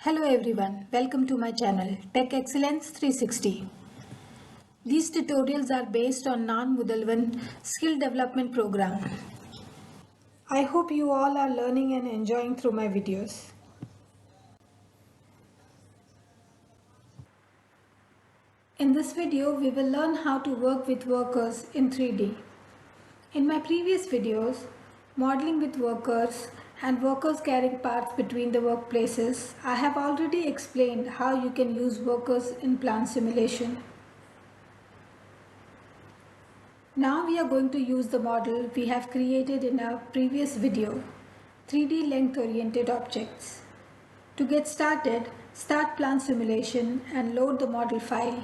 Hello everyone, welcome to my channel Tech Excellence 360. These tutorials are based on non-Mudalvan skill development program. I hope you all are learning and enjoying through my videos. In this video, we will learn how to work with workers in 3D. In my previous videos, modeling with workers and workers carrying parts between the workplaces, I have already explained how you can use workers in plant simulation. Now we are going to use the model we have created in our previous video, 3D length oriented objects. To get started, start plant simulation and load the model file.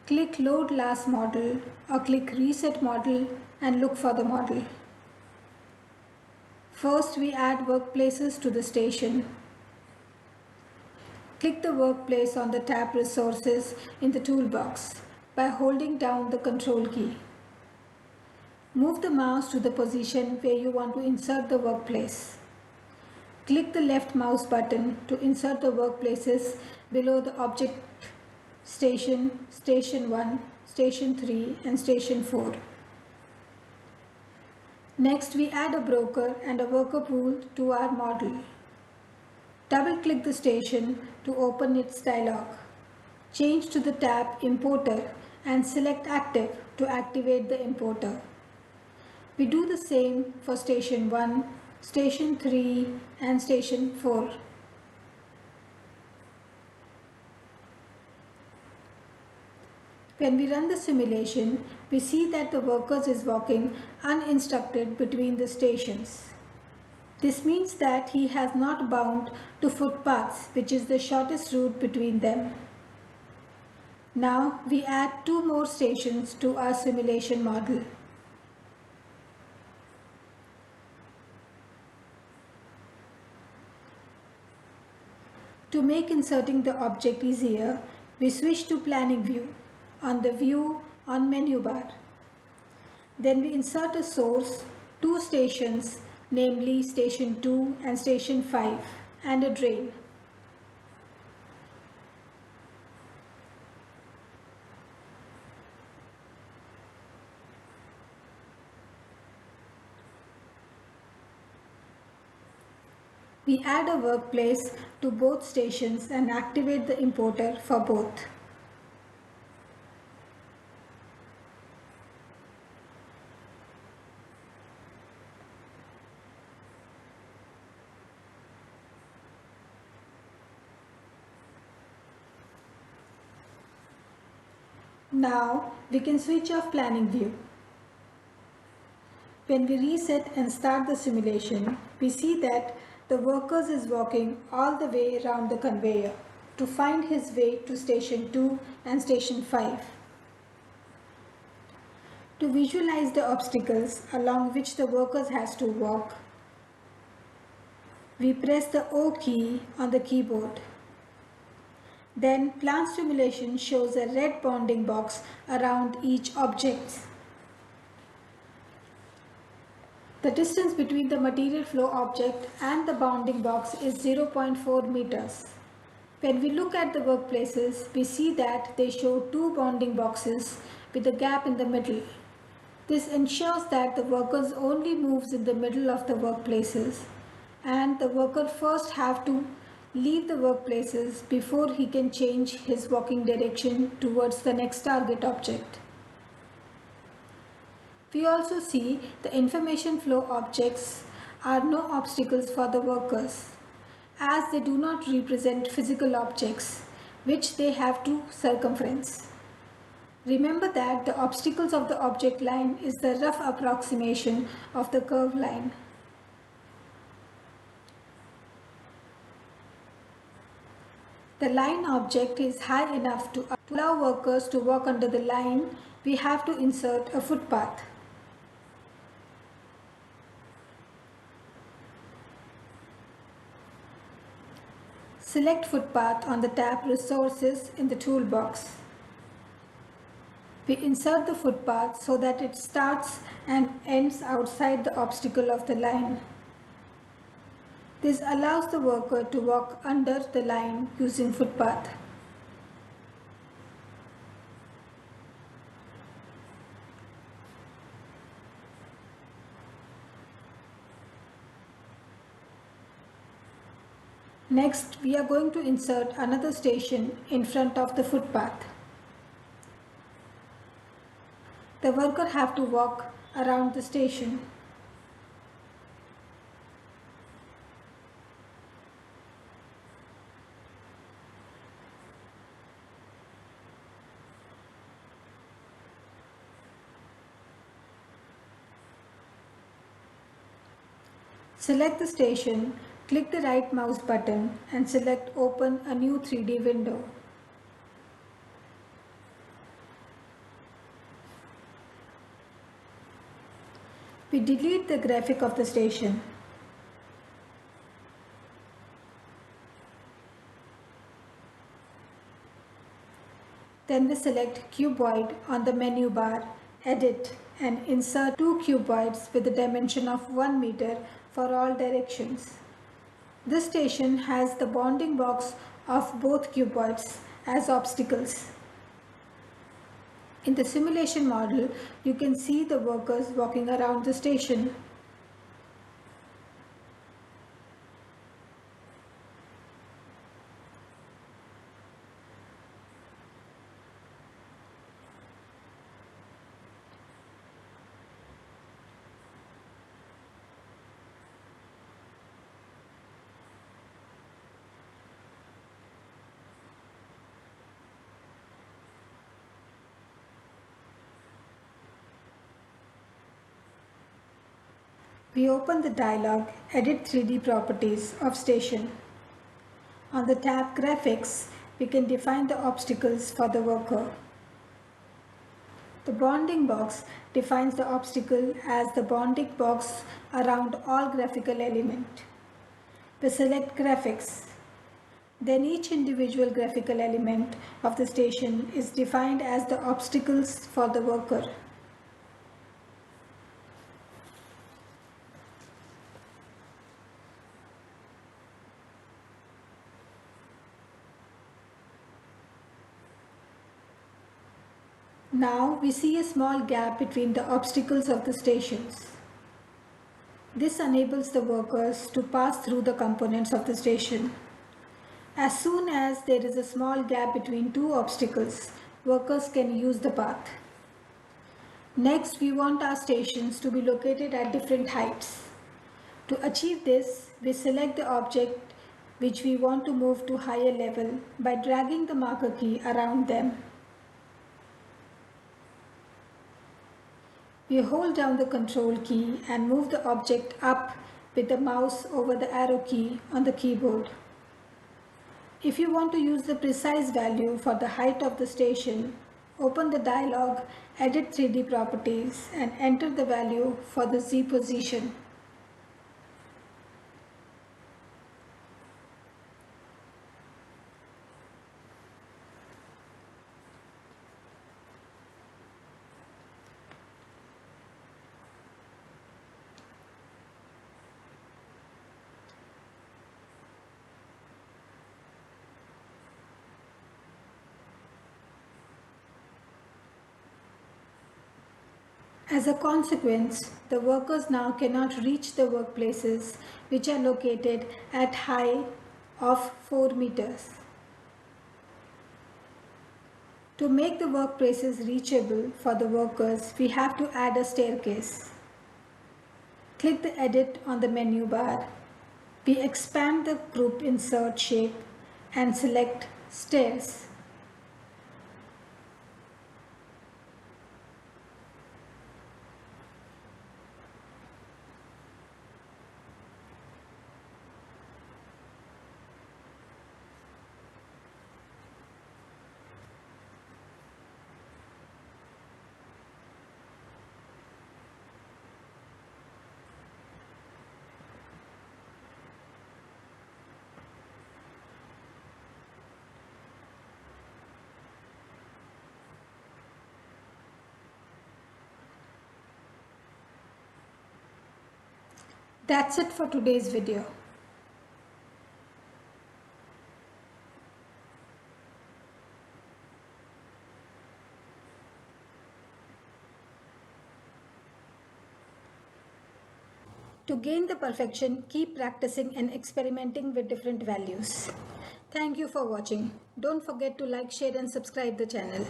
Click load last model or click reset model and look for the model. First we add workplaces to the station. Click the workplace on the tab resources in the toolbox by holding down the control key. Move the mouse to the position where you want to insert the workplace. Click the left mouse button to insert the workplaces below the object station, station 1, station 3 and station 4. Next we add a broker and a worker pool to our model. Double click the station to open its dialog. Change to the tab Importer and select Active to activate the importer. We do the same for station 1, station 3 and station 4. When we run the simulation, we see that the workers is walking uninstructed between the stations. This means that he has not bound to footpaths, which is the shortest route between them. Now we add 2 more stations to our simulation model. To make inserting the object easier, we switch to planning view on the view on menu bar. Then we insert a source, 2 stations, namely station 2 and station 5, and a drain. We add a workplace to both stations and activate the importer for both. Now we can switch off planning view. When we reset and start the simulation, we see that the workers is walking all the way around the conveyor to find his way to station 2 and station 5. To visualize the obstacles along which the workers has to walk, we press the O key on the keyboard. Then plant simulation shows a red bounding box around each object. The distance between the material flow object and the bounding box is 0.4 meters. When we look at the workplaces, we see that they show 2 bounding boxes with a gap in the middle. This ensures that the workers only moves in the middle of the workplaces, and the worker first have to leave the workplaces before he can change his walking direction towards the next target object. We also see the information flow objects are no obstacles for the workers, as they do not represent physical objects which they have to circumference. Remember that the obstacles of the object line is the rough approximation of the curved line. The line object is high enough to allow workers to walk under the line. We have to insert a footpath. Select footpath on the tab Resources in the toolbox. We insert the footpath so that it starts and ends outside the obstacle of the line. This allows the worker to walk under the line using footpath. Next, we are going to insert another station in front of the footpath. The worker have to walk around the station. Select the station, click the right mouse button and select Open a new 3D window. We delete the graphic of the station. Then we select Cuboid on the menu bar, Edit and insert two cuboids with a dimension of 1 meter for all directions. This station has the bounding box of both cuboids as obstacles. In the simulation model, you can see the workers walking around the station. We open the dialog Edit 3D Properties of Station. On the tab Graphics, we can define the obstacles for the worker. The bounding box defines the obstacle as the bounding box around all graphical element. We select Graphics. Then each individual graphical element of the station is defined as the obstacles for the worker. Now we see a small gap between the obstacles of the stations. This enables the workers to pass through the components of the station. As soon as there is a small gap between two obstacles, workers can use the path. Next, we want our stations to be located at different heights. To achieve this, we select the object which we want to move to higher level by dragging the marker key around them. We hold down the control key and move the object up with the mouse over the arrow key on the keyboard. If you want to use the precise value for the height of the station, open the dialog Edit 3D Properties and enter the value for the Z position. As a consequence, the workers now cannot reach the workplaces which are located at height of 4 meters. To make the workplaces reachable for the workers, we have to add a staircase. Click the Edit on the menu bar. We expand the group insert shape and select Stairs. That's it for today's video. To gain the perfection, keep practicing and experimenting with different values. Thank you for watching. Don't forget to like, share and subscribe the channel.